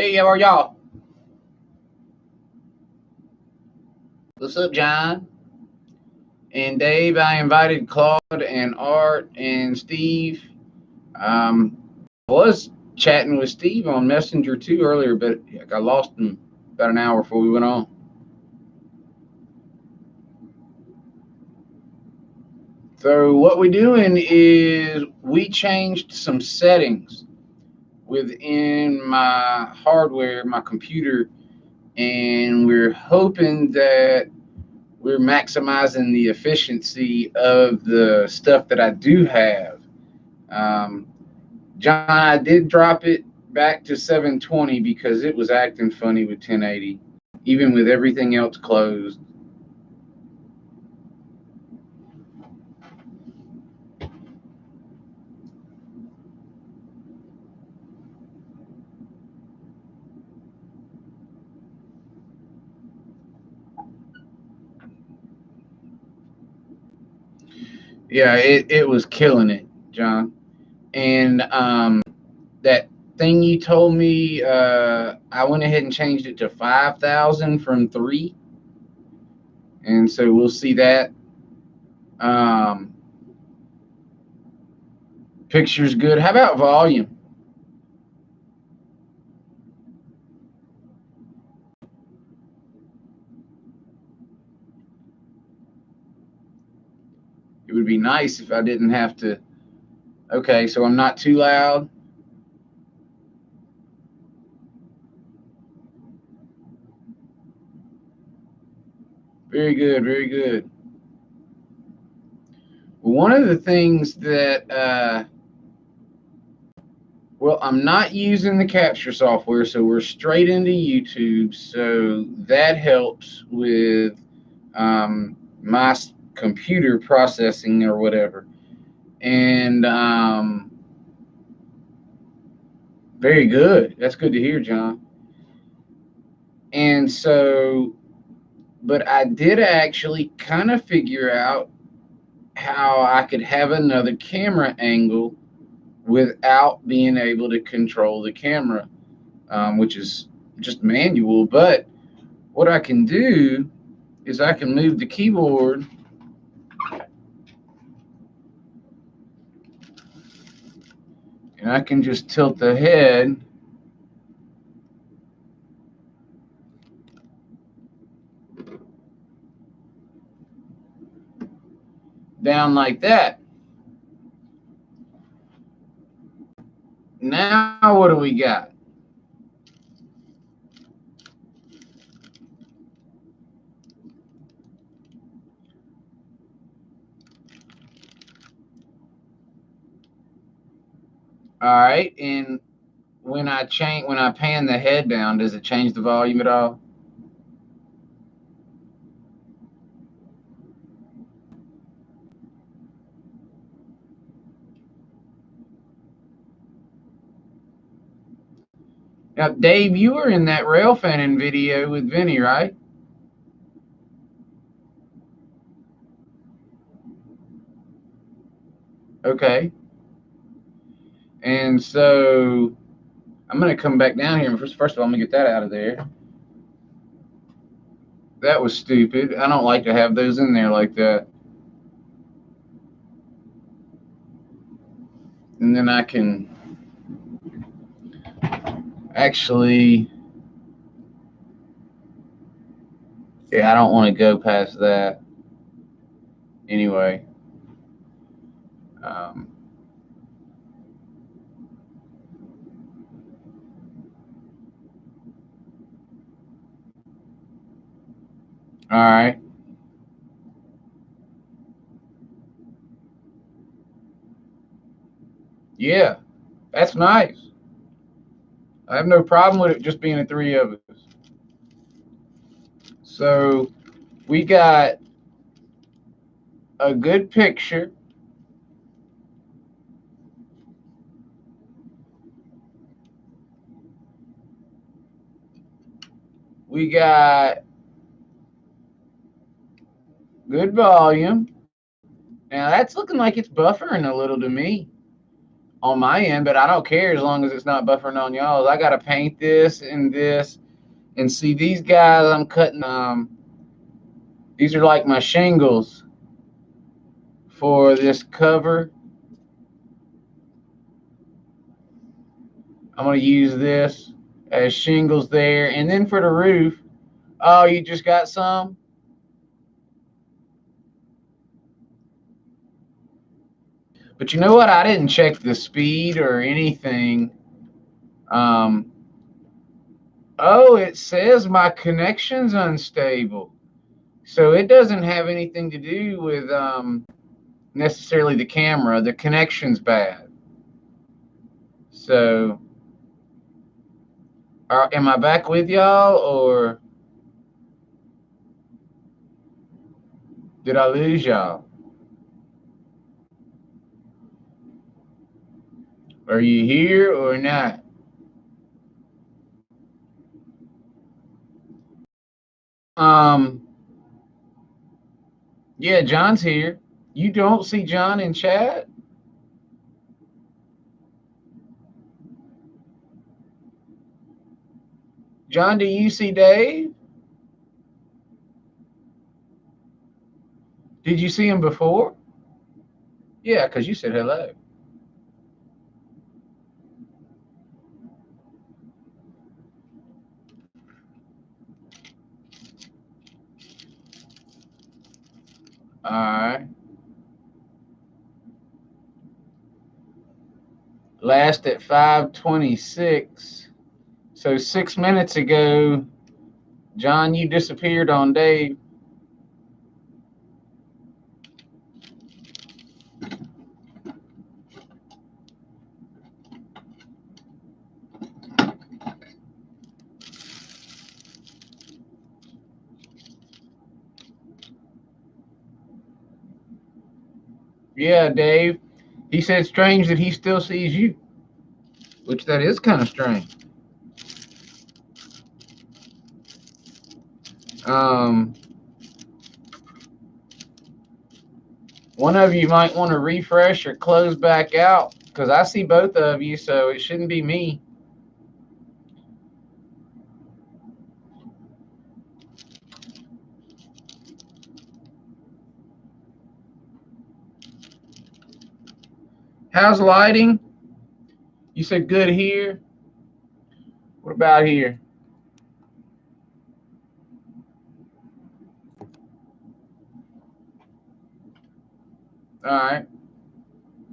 Hey, how are y'all? What's up, John? And Dave, I invited Claude and Art and Steve. I was chatting with Steve on Messenger too earlier, but I got lost him about an hour before we went on. So what we're doing is we changed some settings within my hardware, my computer, and we're hoping that we're maximizing the efficiency of the stuff that I do have. Um, John, I did drop it back to 720 because it was acting funny with 1080, even with everything else closed. Yeah, it was killing it, John. And that thing you told me, I went ahead and changed it to 5,000 from 3. And so we'll see that. Um, Picture's good. How about volume? It would be nice if I didn't have to. Okay, so I'm not too loud. Very good, very good. One of the things that, well, I'm not using the capture software, so we're straight into YouTube. So that helps with my computer processing or whatever. And very good. That's good to hear, John. And so, but I did actually kind of figure out how I could have another camera angle without being able to control the camera, which is just manual. But what I can do is I can move the keyboard and I can just tilt the head down like that. Now what do we got? All right, and when I pan the head down, does it change the volume at all? Now, Dave, you were in that rail fanning video with Vinny, right? Okay. And so I'm going to come back down here. First of all, I'm going to get that out of there. That was stupid. I don't like to have those in there like that. And then I can actually, yeah, I don't want to go past that. Anyway. Um, all right. Yeah, that's nice. I have no problem with it just being the three of us. So we got a good picture. We got good volume. Now that's looking like it's buffering a little to me. on my end, but I don't care as long as it's not buffering on y'all. I gotta paint this and this, and see these guys I'm cutting. These are like my shingles for this cover. I'm gonna use this as shingles there, and then for the roof. Oh, you just got some? But you know what? I didn't check the speed or anything. Um, oh, it says my connection's unstable. So it doesn't have anything to do with necessarily the camera. The connection's bad. So, am I back with y'all, or did I lose y'all? Are you here or not? Um, yeah, John's here. You don't see John in chat? John, do you see Dave? Did you see him before? Yeah, because you said hello. All right. Last at 5:26. So 6 minutes ago, John, you disappeared on Dave. Yeah, Dave. He said strange that he still sees you, which that is kind of strange. Um, one of you might want to refresh or close back out because I see both of you, so it shouldn't be me. How's lighting? You said good here. What about here? All right.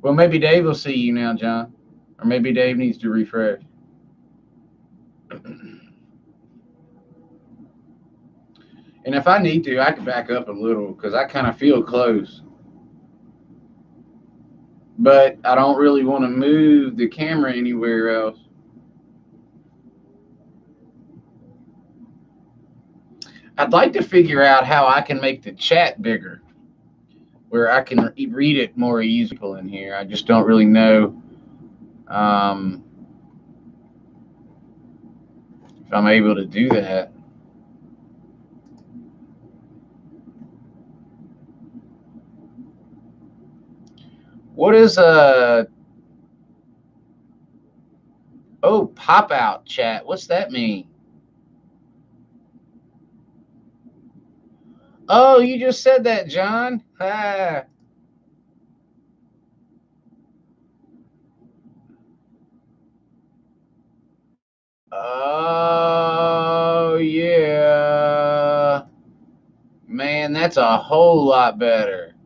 Well, maybe Dave will see you now, John. Or maybe Dave needs to refresh. And if I need to, I can back up a little because I kind of feel close. But I don't really want to move the camera anywhere else. I'd like to figure out how I can make the chat bigger, where I can read it more easily in here. I just don't really know if I'm able to do that. What is pop out chat? What's that mean? Oh, you just said that, John. Ah. Oh, yeah. Man, that's a whole lot better.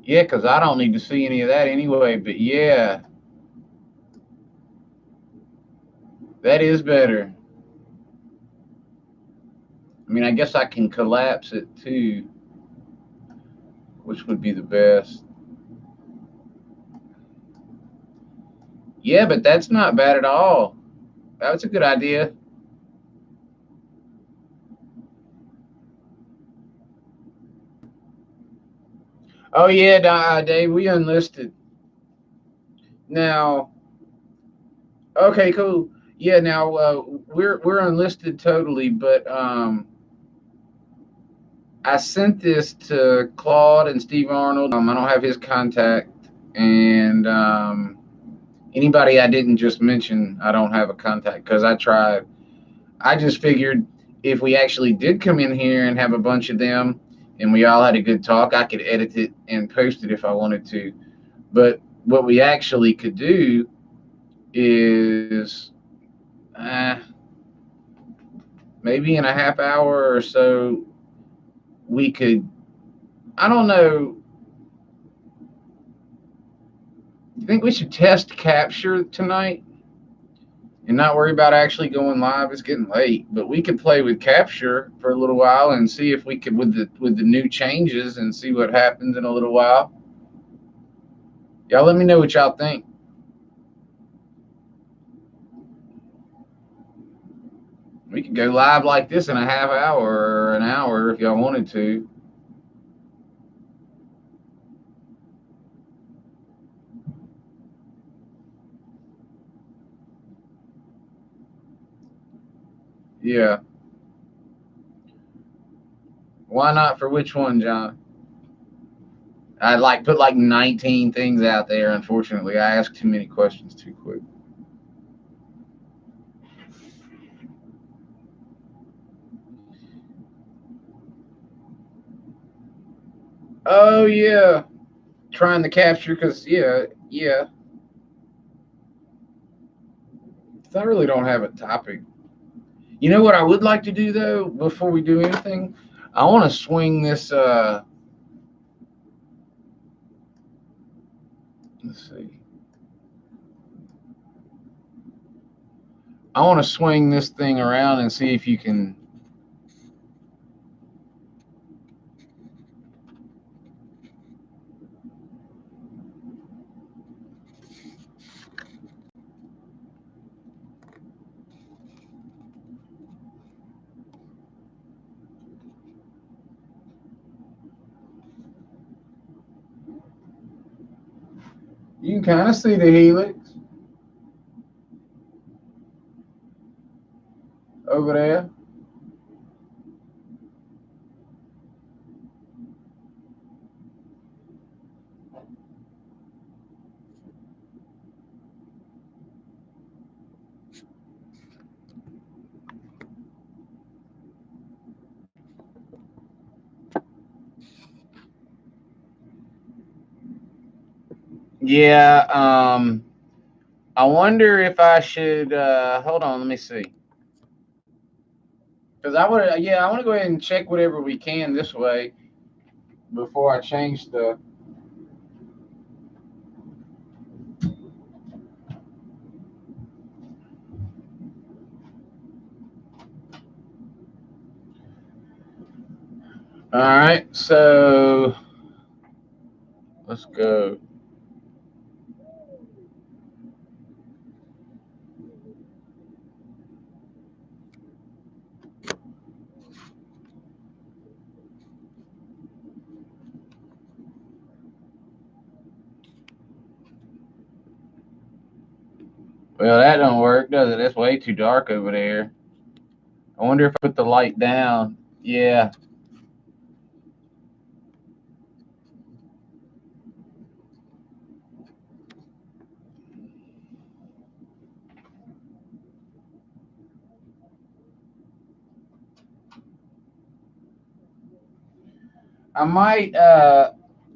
Yeah, because I don't need to see any of that anyway, but yeah, that is better. I mean, I guess I can collapse it too, which would be the best. Yeah, but that's not bad at all. That's a good idea. Oh yeah, Dave, we unlisted. Now, okay, cool. Yeah, now we're unlisted totally, but I sent this to Claude and Steve Arnold. I don't have his contact, and anybody I didn't just mention, I don't have a contact because I tried. I just figured if we actually did come in here and have a bunch of them, and we all had a good talk, I could edit it and post it if I wanted to. But what we actually could do is maybe in a half hour or so, we could, I don't know, you think we should test capture tonight and not worry about actually going live? It's getting late, but we could play with capture for a little while and see if we could with the new changes and see what happens in a little while. Y'all let me know what y'all think. We could go live like this in a half hour or an hour if y'all wanted to. Yeah. Why not for which one, John? I like put like 19 things out there. Unfortunately, I asked too many questions too quick. Oh yeah, trying to capture because yeah. I really don't have a topic. You know what I would like to do though before we do anything? I want to swing this. Let's see. I want to swing this thing around and see if you can. You can kind of see the helix over there. Yeah. I wonder if I should. Hold on. Let me see. Because I would. Yeah, I want to go ahead and check whatever we can this way before I change the. All right. So let's go. Well, that don't work, does it? That's way too dark over there. I wonder if I put the light down. Yeah. I might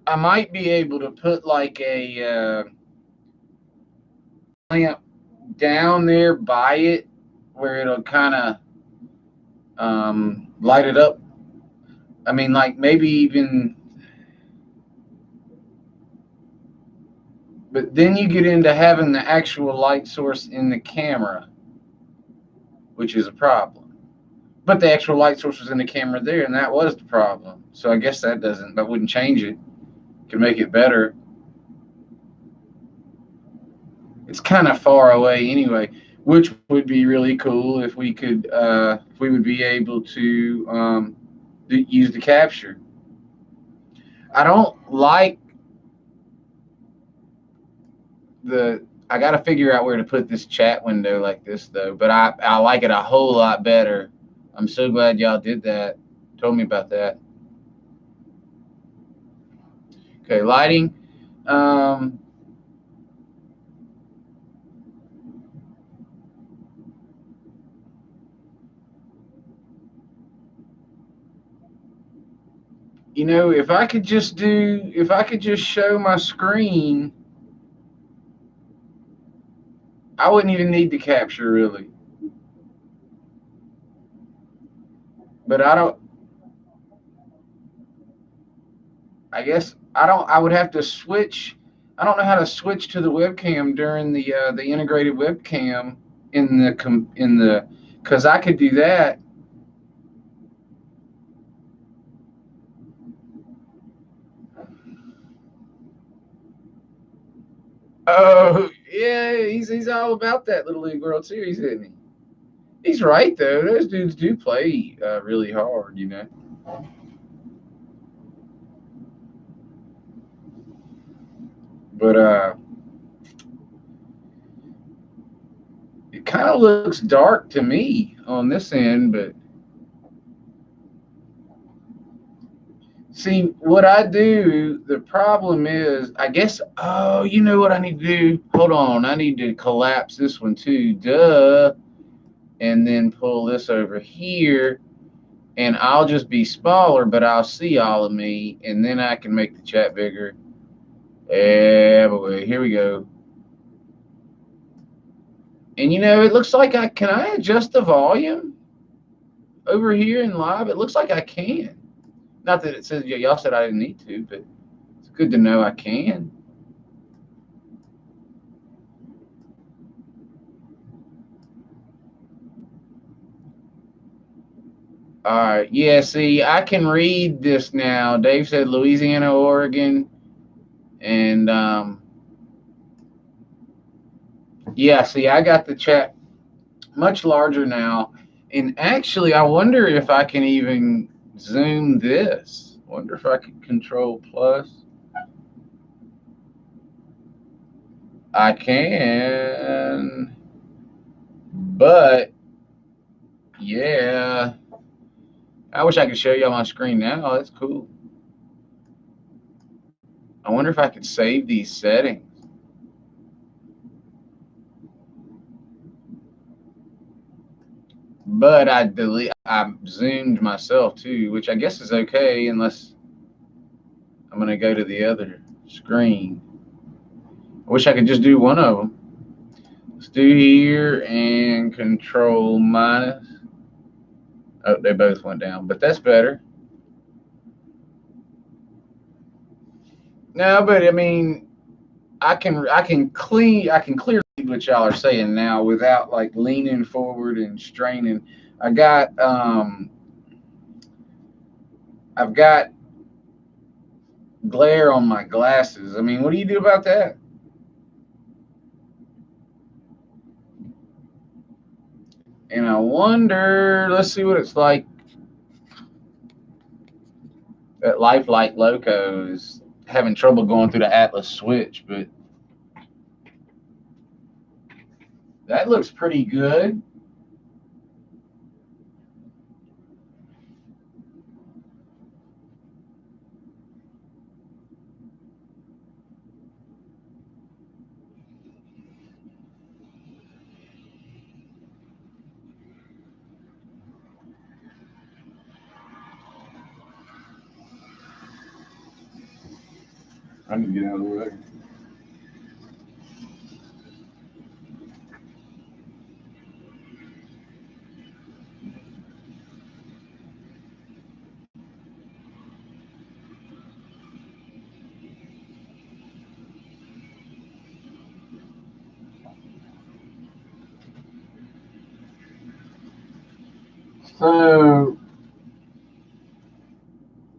I might be able to put like a lamp down there by it where it'll kind of light it up. I mean, like maybe even, but then you get into having the actual light source in the camera, which is a problem. But the actual light source was in the camera there, and that was the problem. So I guess that wouldn't change it. Could make it better. It's kind of far away anyway, which would be really cool if we could, if we would be able to use the capture. I don't like the. I got to figure out where to put this chat window like this though, but I like it a whole lot better. I'm so glad y'all did that. Told me about that. Okay, lighting. Um, if I could just show my screen, I wouldn't even need to capture really. But I guess I don't. I would have to switch. I don't know how to switch to the webcam during the integrated webcam in the because I could do that. Oh yeah, he's all about that Little League World Series, isn't he? He's right though. Those dudes do play really hard, you know. But it kind of looks dark to me on this end. But see, what I do, the problem is, I guess. Oh, you know what I need to do? Hold on, I need to collapse this one too. Duh, and then pull this over here, and I'll just be smaller, but I'll see all of me, and then I can make the chat bigger. Yeah, boy, here we go. And it looks like can I adjust the volume over here in live? It looks like I can. Not that it says y'all said I didn't need to, but it's good to know I can. All right. Yeah, see, I can read this now. Dave said Louisiana, Oregon, and yeah, see, I got the chat much larger now. And actually, I wonder if I can even zoom this. Wonder if I could control plus. I can, but yeah, I wish I could show you on my screen now. That's cool. I wonder if I could save these settings. But I zoomed myself too, which I guess is okay unless I'm gonna go to the other screen. I wish I could just do one of them. Let's do here and control minus. Oh, they both went down, but that's better. No, but I mean, I can clearly read what y'all are saying now without like leaning forward and straining. I got I've got glare on my glasses. I mean, what do you do about that? And I wonder, let's see what it's like. That Lifelike Loco is having trouble going through the Atlas switch, but that looks pretty good. I need to get out of the way. So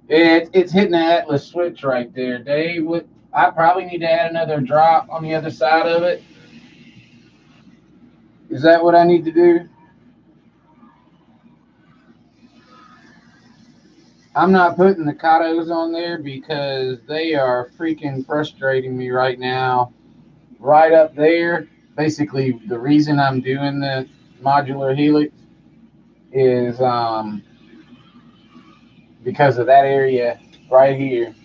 it's hitting the Atlas switch right there, Dave. I probably need to add another drop on the other side of it. Is that what I need to do? I'm not putting the Katos on there because they are freaking frustrating me right now. Right up there, basically the reason I'm doing the modular helix is because of that area right here.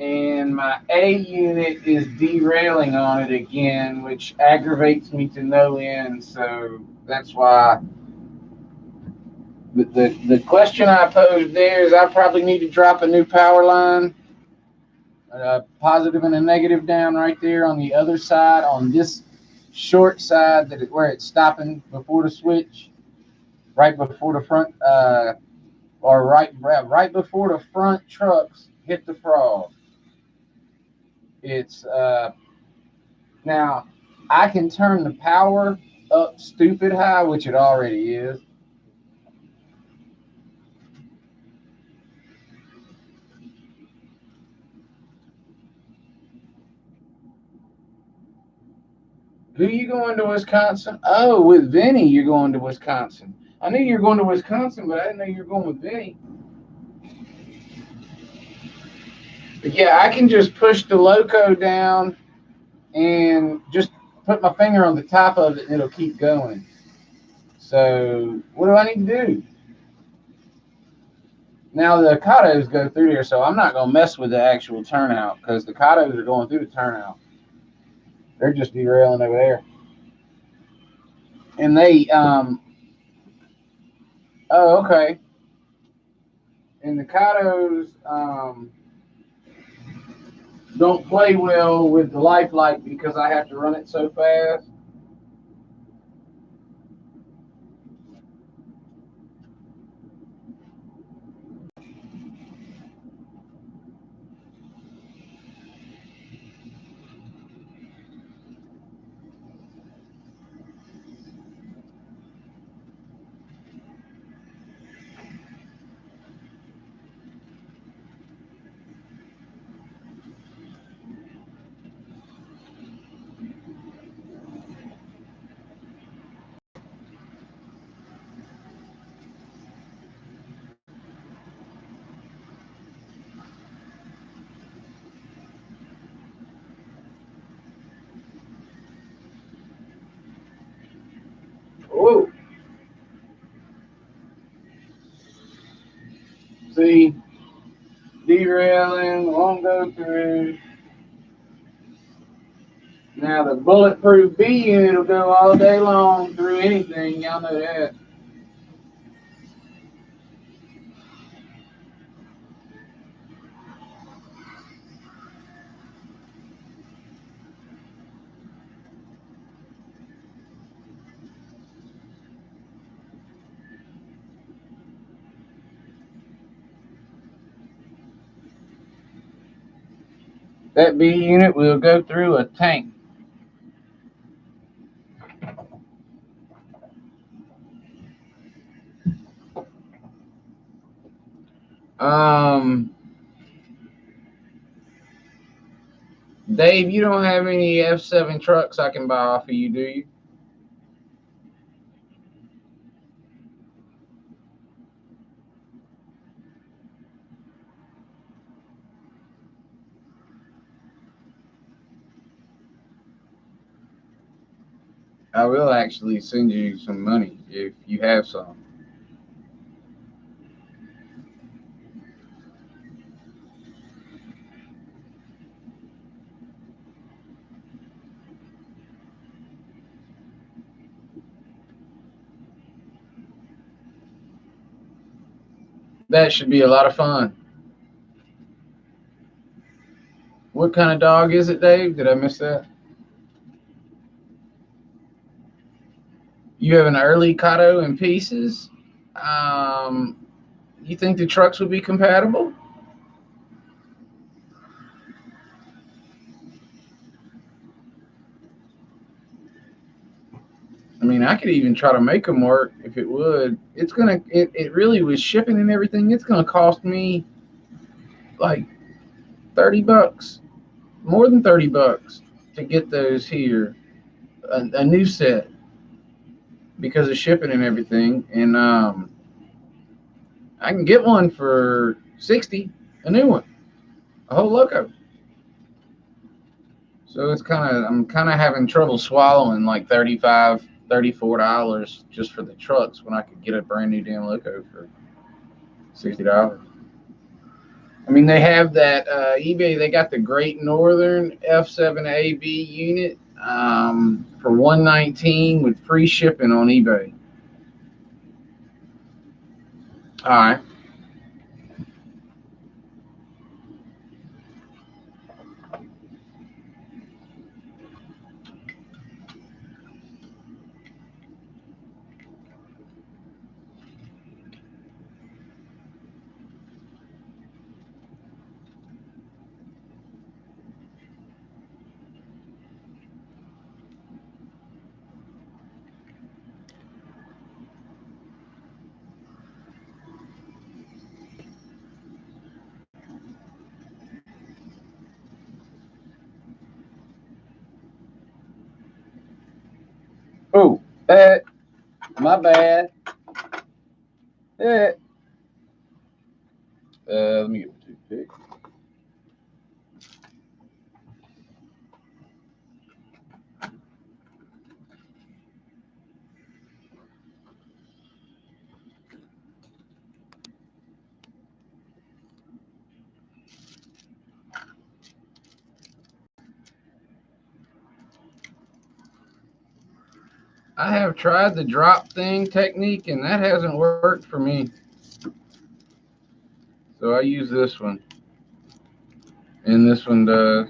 and my A unit is derailing on it again, which aggravates me to no end. So that's why the question I posed there is I probably need to drop a new power line, a positive and a negative down right there on the other side, on this short side where it's stopping before the switch, right before the front, or right before the front trucks hit the frog. It's now I can turn the power up stupid high, which it already is. Who you going to Wisconsin? Oh, with Vinny, you're going to Wisconsin. I knew you were going to Wisconsin, but I didn't know you were going with Vinny. But yeah, I can just push the loco down and just put my finger on the top of it and it'll keep going. So what do I need to do? Now the Katos go through there, so I'm not going to mess with the actual turnout because the Katos are going through the turnout. They're just derailing over there. And they, oh, okay. And the Katos don't play well with the lifelike because I have to run it so fast. Whoa. See, derailing, won't go through. Now the bulletproof B unit will go all day long through anything. Y'all know that. That B unit will go through a tank. Um, Dave, you don't have any F7 trucks I can buy off of you, do you? I will actually send you some money if you have some. That should be a lot of fun. What kind of dog is it, Dave? Did I miss that? You have an early Kato in pieces. Um, you think the trucks would be compatible? I mean, I could even try to make them work if it would. It really with shipping and everything, it's gonna cost me like $30, more than $30 to get those here, a new set because of shipping and everything. And I can get one for 60, a new one, a whole loco. So I'm kind of having trouble swallowing like $34 just for the trucks when I could get a brand new damn loco for $60. I mean, they have that eBay. They got the Great Northern F7AB unit for $119 with free shipping on eBay. All right. Oh, my bad. Eh. Let me get the toothpick. I have tried the drop thing technique, and that hasn't worked for me. So I use this one, and this one does.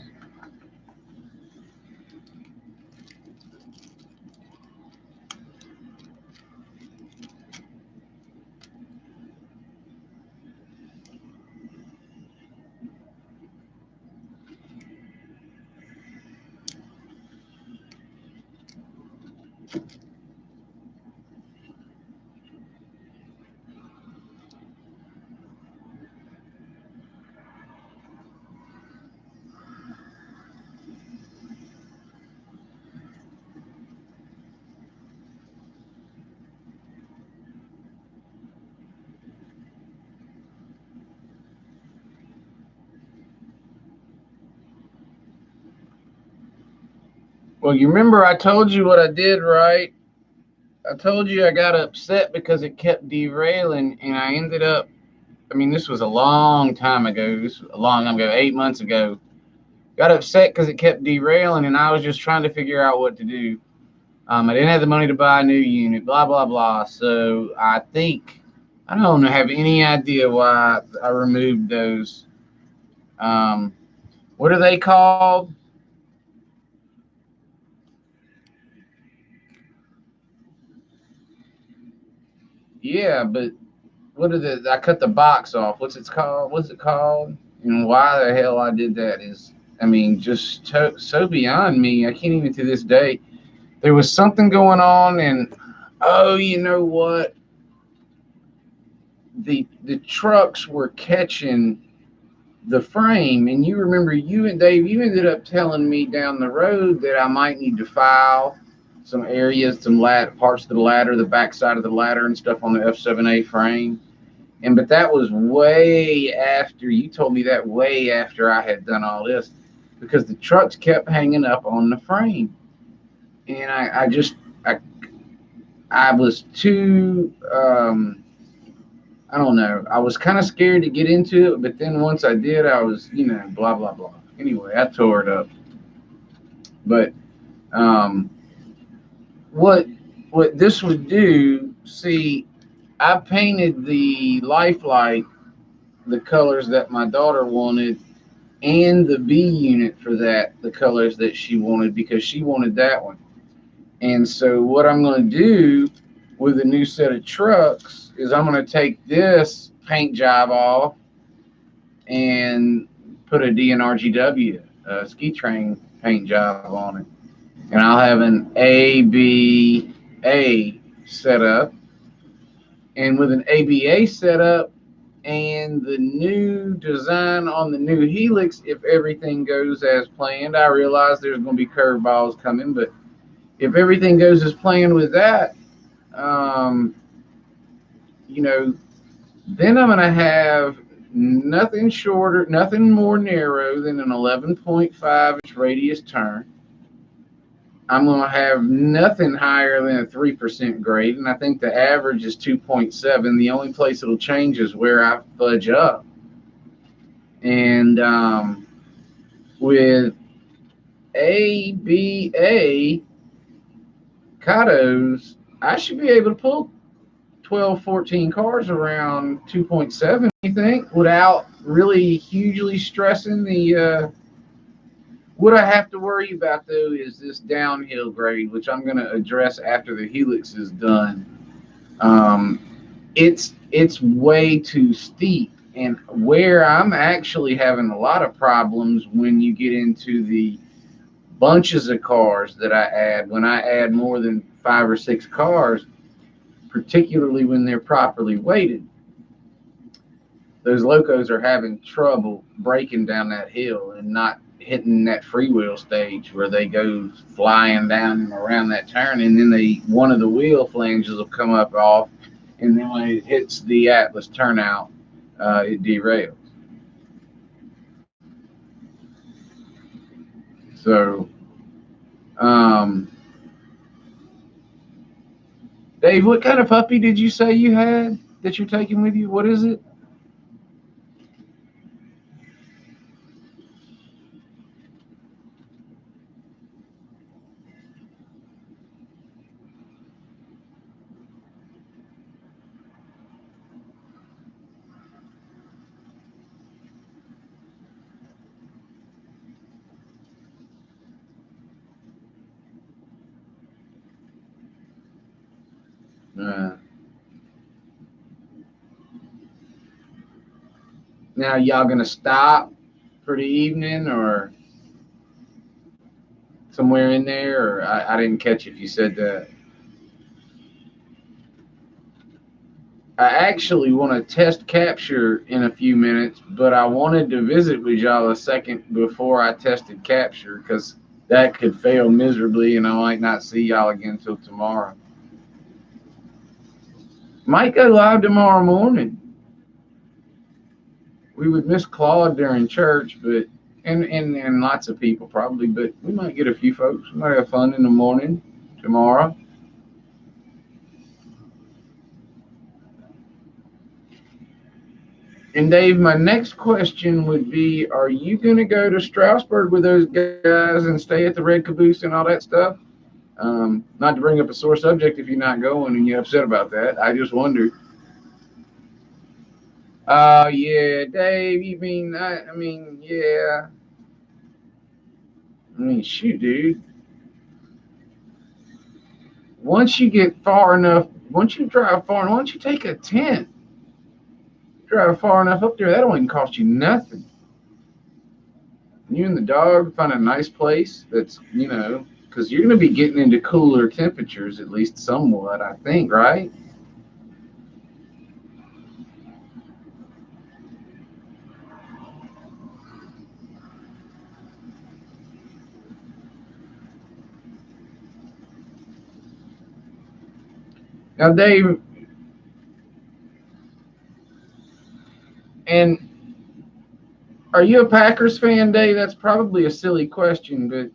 Well, you remember I told you what I did, right? I told you I got upset because it kept derailing, and I ended up. I mean, this was a long time ago. This was a long time ago, 8 months ago. Got upset because it kept derailing, and I was just trying to figure out what to do. I didn't have the money to buy a new unit, blah, blah, blah. So I think, I don't have any idea why I removed those. Um, what are they called? Yeah, but what are I cut the box off. What's it called? What's it called? And why the hell I did that is, I mean, just so beyond me. I can't even to this day. There was something going on, and oh, you know what? The trucks were catching the frame, and you remember you and Dave, you ended up telling me down the road that I might need to file some areas, some parts of the ladder, the backside of the ladder, and stuff on the F7A frame. And but that was way after you told me that, way after I had done all this, because the trucks kept hanging up on the frame, and I was too I don't know. I was kind of scared to get into it, but then once I did, I was, blah blah blah. Anyway, I tore it up. But um, what what this would do? See, I painted the lifelike the colors that my daughter wanted, and the B unit for that the colors that she wanted because she wanted that one. And so what I'm going to do with the new set of trucks is I'm going to take this paint job off and put a D&RGW ski train paint job on it. And I'll have an ABA setup. And with an ABA setup and the new design on the new Helix, if everything goes as planned, I realize there's going to be curveballs coming, but if everything goes as planned with that, um, you know, then I'm going to have nothing shorter, nothing more narrow than an 11.5-inch radius turn. I'm going to have nothing higher than a 3% grade, and I think the average is 2.7. The only place it'll change is where I fudge up. And with ABA Katos, I should be able to pull 12, 14 cars around 2.7, you think, without really hugely stressing the. What I have to worry about though is this downhill grade, which I'm going to address after the helix is done. Um, it's way too steep, and where I'm actually having a lot of problems when you get into the bunches of cars that I add, when I add more than 5 or 6 cars, particularly when they're properly weighted, those locos are having trouble breaking down that hill and not hitting that freewheel stage where they go flying down and around that turn, and then one of the wheel flanges will come up off, and then when it hits the Atlas turnout, it derails. So, um, Dave, what kind of puppy did you say you had that you're taking with you? What is it? Uh, Now, y'all gonna stop for the evening or somewhere in there? Or I didn't catch if you said that. I actually want to test capture in a few minutes, but I wanted to visit with y'all a second before I tested capture because that could fail miserably and I might not see y'all again till tomorrow. Might go live tomorrow morning. We would miss Claude during church, but and lots of people probably, but we might get a few folks. We might have fun in the morning tomorrow. And Dave, my next question would be: are you going to go to Strasbourg with those guys and stay at the Red Caboose and all that stuff? Not to bring up a sore subject if you're not going and you're upset about that. I just wondered. Yeah, Dave. You mean I mean, yeah. I mean, shoot, dude. Once you get far enough, once you drive far, once you take a tent, drive far enough up there, that don't even cost you nothing. You and the dog find a nice place that's, because you're going to be getting into cooler temperatures, at least somewhat, I think, right? Now, Dave, and are you a Packers fan, Dave? That's probably a silly question, but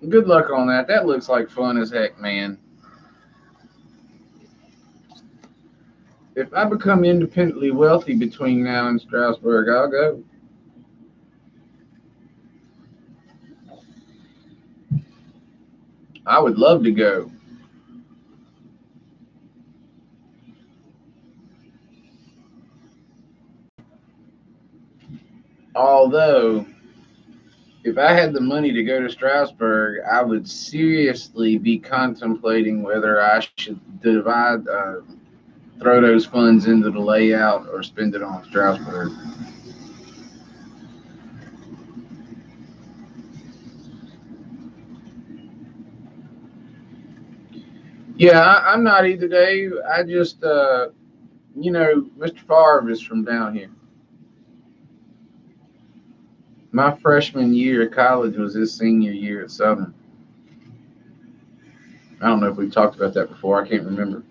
good luck on that. That looks like fun as heck, man. If I become independently wealthy between now and Strasbourg, I'll go. I would love to go. Although, if I had the money to go to Strasbourg, I would seriously be contemplating whether I should throw those funds into the layout or spend it on Strasbourg. Yeah, I'm not either, Dave. I just, Mr. Favre is from down here. My freshman year at college was his senior year at Southern. I don't know if we've talked about that before. I can't remember.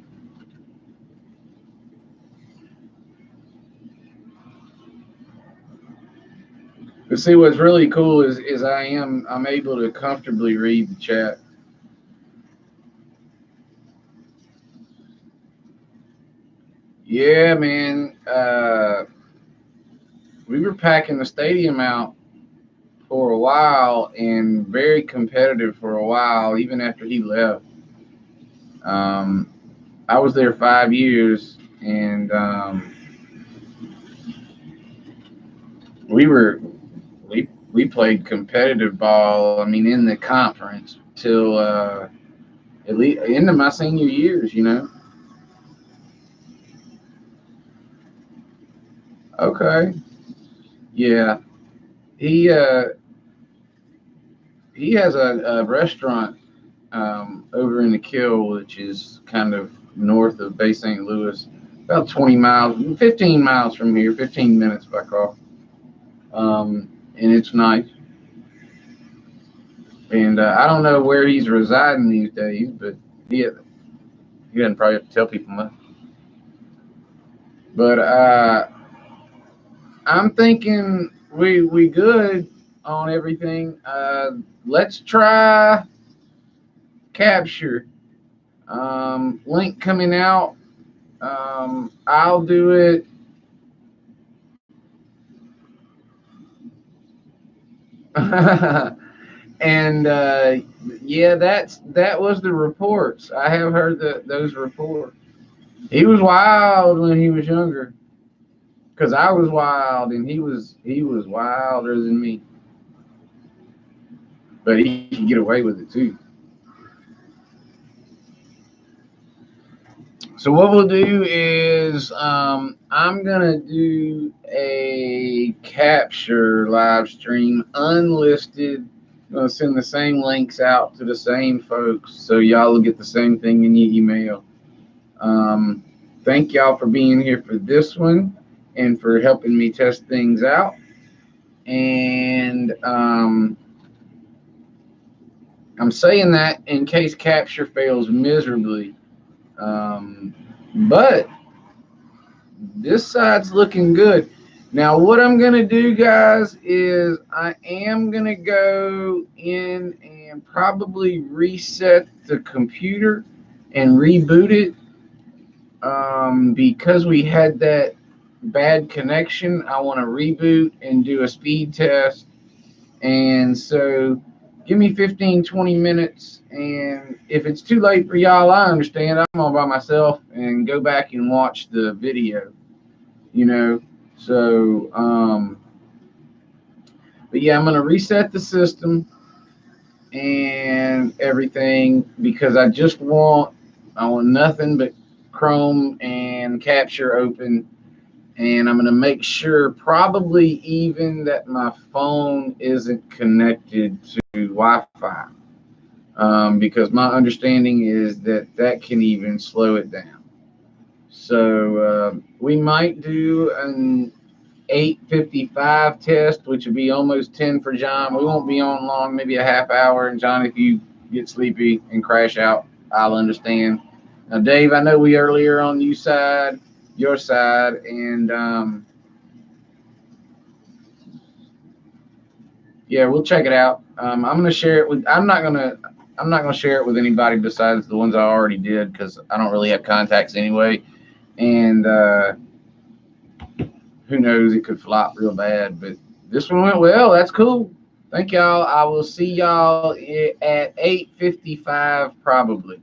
But see, what's really cool is I'm able to comfortably read the chat. Yeah, man. We were packing the stadium out for a while and very competitive for a while, even after he left. Um, I was there 5 years, and we were we played competitive ball. I mean, in the conference till at least into my senior years. Okay, yeah. He uh, he has a restaurant over in the Kill, which is kind of north of Bay St. Louis, about 20 miles, 15 miles from here, 15 minutes by car. And it's nice. And I don't know where he's residing these days, but he, he doesn't probably have to tell people much. But I'm thinking we good on everything. Let's try capture. Link coming out. I'll do it. And yeah, that was the reports. I have heard those reports. He was wild when he was younger, because I was wild and he was wilder than me, but he could get away with it too. So what we'll do is I'm gonna do a capture live stream unlisted. I'm gonna send the same links out to the same folks, so y'all will get the same thing in your email. Thank y'all for being here for this one and for helping me test things out. And I'm saying that in case capture fails miserably. But this side's looking good. Now, what I'm going to do, guys, is I am going to go in and probably reset the computer and reboot it, because we had that bad connection. I want to reboot and do a speed test. And so give me 15, 20 minutes. And if it's too late for y'all, I understand. I'm all by myself and go back and watch the video, you know. So, but yeah, I'm going to reset the system and everything, because I want nothing but Chrome and Capture open. And I'm going to make sure, probably even, that my phone isn't connected to Wi-Fi, because my understanding is that can even slow it down. So we might do an 8:55 test, which would be almost 10 for John. We won't be on long, maybe a half hour. And John, if you get sleepy and crash out, I'll understand. Now, Dave, I know we earlier on your side, and yeah, we'll check it out. I'm gonna share it with. I'm not gonna share it with anybody besides the ones I already did, because I don't really have contacts anyway. And who knows, it could flop real bad. But this one went well. That's cool. Thank y'all. I will see y'all at 8:55 probably.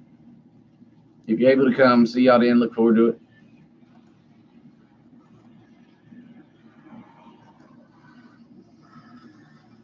If you're able to come, see y'all then. Look forward to it.